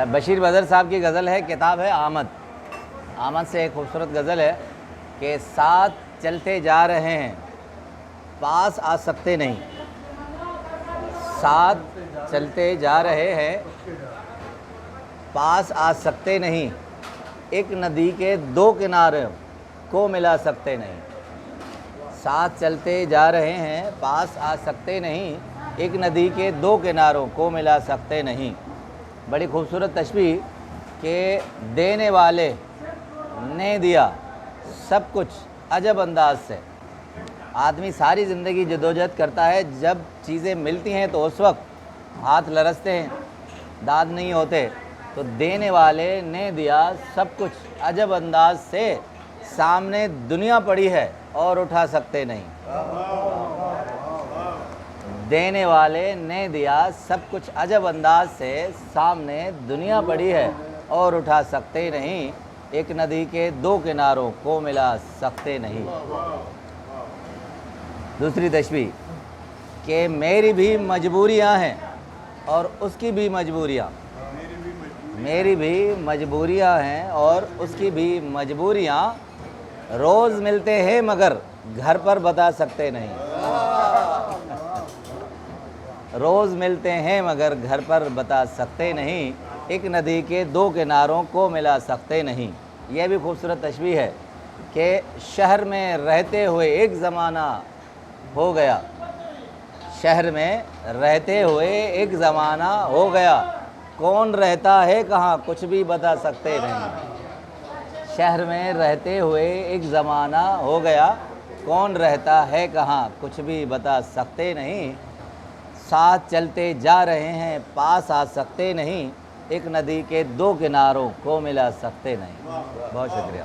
बशीर बदर साहब की गज़ल है, किताब है आमद। आमद से एक खूबसूरत गज़ल है कि साथ चलते जा रहे हैं, पास आ सकते नहीं। साथ चलते जा रहे हैं, पास आ सकते नहीं। एक नदी के दो किनारे को मिला सकते नहीं। साथ चलते जा रहे हैं, पास आ सकते नहीं। एक नदी के दो किनारों को मिला सकते नहीं। बड़ी खूबसूरत तशबीह के देने वाले ने दिया सब कुछ अजब अंदाज से। आदमी सारी ज़िंदगी जदोजहद करता है, जब चीज़ें मिलती हैं तो उस वक्त हाथ लरसते हैं, दाद नहीं होते। तो देने वाले ने दिया सब कुछ अजब अंदाज से, सामने दुनिया पड़ी है और उठा सकते नहीं। देने वाले ने दिया सब कुछ अजब अंदाज से, सामने दुनिया पड़ी है और उठा सकते नहीं। एक नदी के दो किनारों को मिला सकते नहीं। दूसरी तशबीह कि मेरी भी मजबूरियां हैं और उसकी भी मजबूरियां। मेरी भी मजबूरियां हैं और उसकी भी मजबूरियां। रोज़ मिलते हैं मगर घर पर बता सकते नहीं। रोज़ मिलते हैं मगर घर पर बता सकते नहीं। एक नदी के दो किनारों को मिला सकते नहीं। यह भी खूबसूरत तशबीह है कि शहर में रहते हुए एक ज़माना हो गया। शहर में रहते हुए एक ज़माना हो गया, कौन रहता है कहाँ कुछ भी बता सकते नहीं। शहर में रहते हुए एक ज़माना हो गया, कौन रहता है कहाँ कुछ भी बता सकते नहीं। साथ चलते जा रहे हैं, पास आ सकते नहीं। एक नदी के दो किनारों को मिला सकते नहीं। बहुत शुक्रिया।